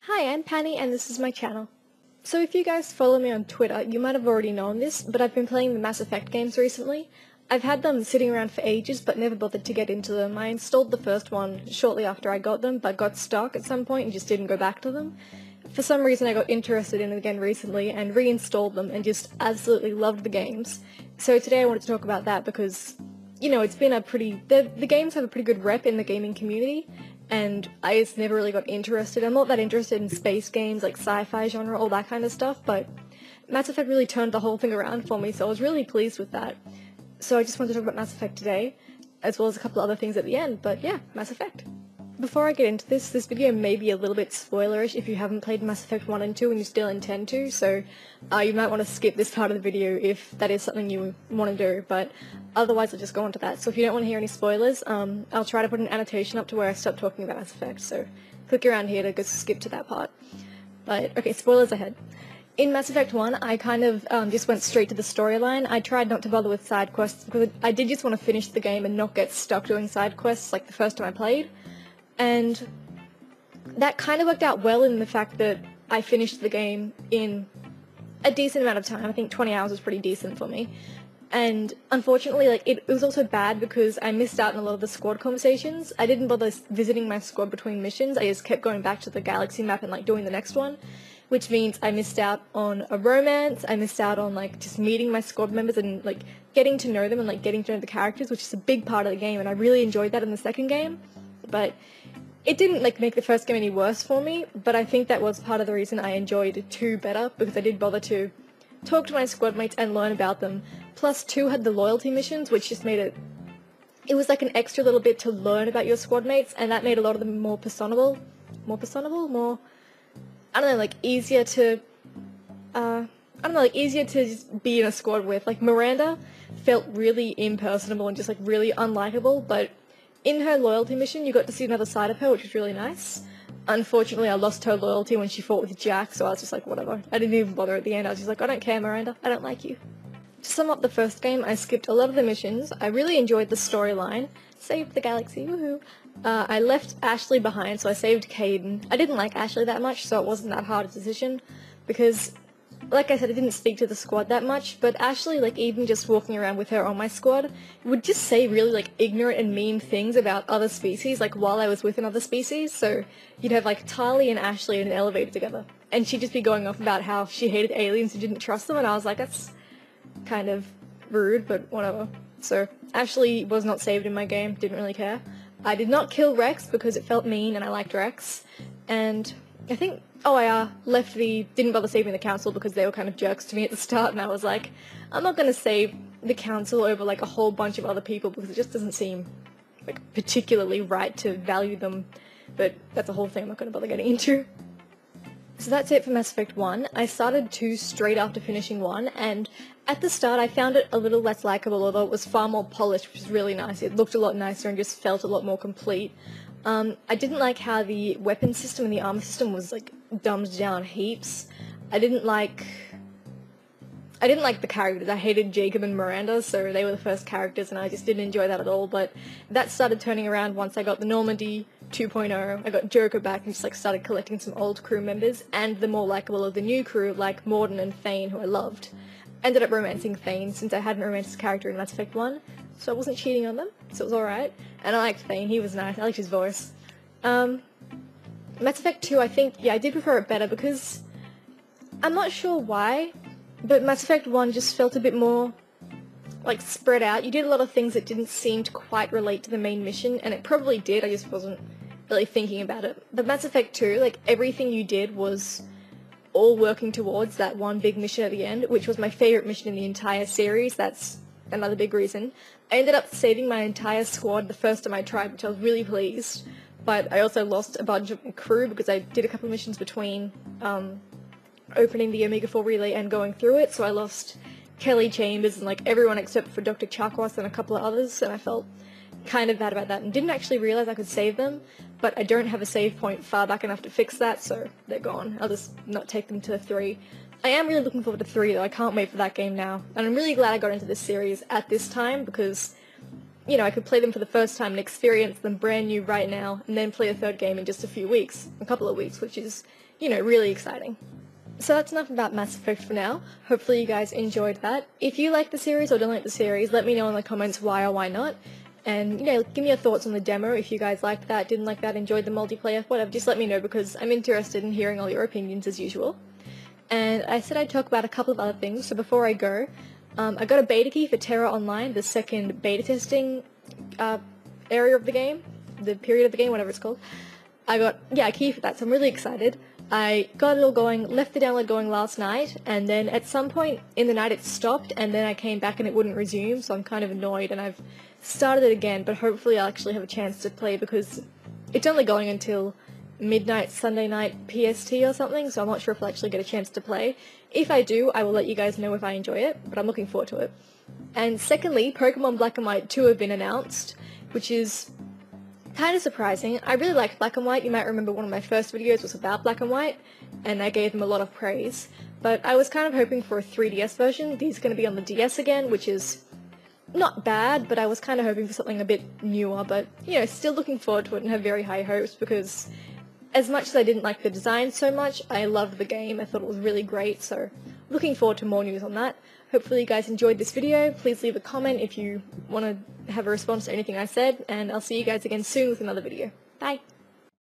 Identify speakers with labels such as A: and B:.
A: Hi, I'm Penny and this is my channel. So if you guys follow me on Twitter, you might have already known this, but I've been playing the Mass Effect games recently. I've had them sitting around for ages, but never bothered to get into them. I installed the first one shortly after I got them, but got stuck at some point and just didn't go back to them. For some reason I got interested in it again recently and reinstalled them and just absolutely loved the games. So today I wanted to talk about that because, you know, it's been a pretty... The games have a pretty good rep in the gaming community, and I just never really got interested. I'm not that interested in space games, like sci-fi genre, all that kind of stuff, but Mass Effect really turned the whole thing around for me, so I was really pleased with that. So I just wanted to talk about Mass Effect today, as well as a couple other things at the end, but yeah, Mass Effect. Before I get into this video may be a little bit spoilerish if you haven't played Mass Effect 1 and 2 and you still intend to, so you might want to skip this part of the video if that is something you want to do, but otherwise I'll just go on to that. So if you don't want to hear any spoilers, I'll try to put an annotation up to where I stop talking about Mass Effect, so click around here to go skip to that part. But, okay, spoilers ahead. In Mass Effect 1, I kind of just went straight to the storyline. I tried not to bother with side quests because I did just want to finish the game and not get stuck doing side quests like the first time I played. And that kind of worked out well in the fact that I finished the game in a decent amount of time. I think 20 hours was pretty decent for me. And unfortunately, like, it was also bad because I missed out on a lot of the squad conversations. I didn't bother visiting my squad between missions. I just kept going back to the galaxy map and, like, doing the next one. Which means I missed out on a romance, I missed out on, like, just meeting my squad members and, like, getting to know them and, like, getting to know the characters, which is a big part of the game, and I really enjoyed that in the second game. But it didn't, like, make the first game any worse for me, but I think that was part of the reason I enjoyed 2 better, because I did bother to talk to my squad mates and learn about them. Plus 2 had the loyalty missions, which just made it was like an extra little bit to learn about your squad mates, and that made a lot of them more personable, I don't know, like, easier to just be in a squad with. Like, Miranda felt really impersonable and just, like, really unlikable, but in her loyalty mission you got to see another side of her, which was really nice. Unfortunately, I lost her loyalty when she fought with Jack, so I was just like, whatever. I didn't even bother at the end. I was just like, I don't care, Miranda. I don't like you. To sum up the first game, I skipped a lot of the missions. I really enjoyed the storyline. Saved the galaxy, woohoo! I left Ashley behind, so I saved Caden. I didn't like Ashley that much, so it wasn't that hard a decision, because, like I said, I didn't speak to the squad that much, but Ashley, like, even just walking around with her on my squad, would just say really, like, ignorant and mean things about other species, like, while I was with another species, so you'd have, like, Tali and Ashley in an elevator together, and she'd just be going off about how she hated aliens and didn't trust them, and I was like, that's kind of rude, but whatever. So, Ashley was not saved in my game, didn't really care. I did not kill Rex because it felt mean and I liked Rex, and I think, I didn't bother saving the council because they were kind of jerks to me at the start, and I was like, I'm not gonna save the council over, like, a whole bunch of other people because it just doesn't seem, like, particularly right to value them, but that's a whole thing I'm not gonna bother getting into. So that's it for Mass Effect 1. I started 2 straight after finishing 1, and at the start I found it a little less likeable, although it was far more polished, which was really nice. It looked a lot nicer and just felt a lot more complete. I didn't like how the weapon system and the armor system was, like, dumbed down heaps. I didn't like the characters. I hated Jacob and Miranda, so they were the first characters and I just didn't enjoy that at all, but that started turning around once I got the Normandy 2.0, I got Joker back and just, like, started collecting some old crew members, and the more likeable of the new crew, like Mordin and Thane, who I loved. Ended up romancing Thane, since I hadn't romanced his character in Mass Effect 1, so I wasn't cheating on them, so it was alright. And I liked Thane, he was nice, I liked his voice. Mass Effect 2, I think, yeah, I did prefer it better because, I'm not sure why, but Mass Effect 1 just felt a bit more, like, spread out. You did a lot of things that didn't seem to quite relate to the main mission, and it probably did, I just wasn't really thinking about it. But Mass Effect 2, like, everything you did was all working towards that one big mission at the end, which was my favourite mission in the entire series. That's another big reason. I ended up saving my entire squad the first time I tried, which I was really pleased, but I also lost a bunch of my crew because I did a couple of missions between opening the Omega-4 relay and going through it, so I lost Kelly Chambers and, like, everyone except for Dr. Chakwas and a couple of others, and I felt kind of bad about that and didn't actually realise I could save them, but I don't have a save point far back enough to fix that, so they're gone. I'll just not take them to 3. I am really looking forward to 3 though, I can't wait for that game now, and I'm really glad I got into this series at this time because you know, I could play them for the first time and experience them brand new right now, and then play a third game in just a couple of weeks, which is, you know, really exciting. So that's enough about Mass Effect for now. Hopefully you guys enjoyed that. If you like the series or don't like the series, let me know in the comments why or why not. And, you know, give me your thoughts on the demo if you guys liked that, didn't like that, enjoyed the multiplayer, whatever. Just let me know because I'm interested in hearing all your opinions as usual. And I said I'd talk about a couple of other things, so before I go, I got a beta key for Terra Online, the second beta testing area of the game, the period of the game, whatever it's called. I got, a key for that, so I'm really excited. I got it all going, left the download going last night, and then at some point in the night it stopped, and then I came back and it wouldn't resume, so I'm kind of annoyed, and I've started it again, but hopefully I'll actually have a chance to play because it's only going until midnight Sunday night PST or something, so I'm not sure if I'll actually get a chance to play. If I do, I will let you guys know if I enjoy it, but I'm looking forward to it. And secondly, Pokemon Black and White 2 have been announced, which is kind of surprising. I really like Black and White. You might remember one of my first videos was about Black and White, and I gave them a lot of praise. But I was kind of hoping for a 3DS version. These are going to be on the DS again, which is not bad, but I was kind of hoping for something a bit newer, but, you know, still looking forward to it and have very high hopes because as much as I didn't like the design so much, I loved the game. I thought it was really great, so looking forward to more news on that. Hopefully you guys enjoyed this video. Please leave a comment if you want to have a response to anything I said, and I'll see you guys again soon with another video. Bye!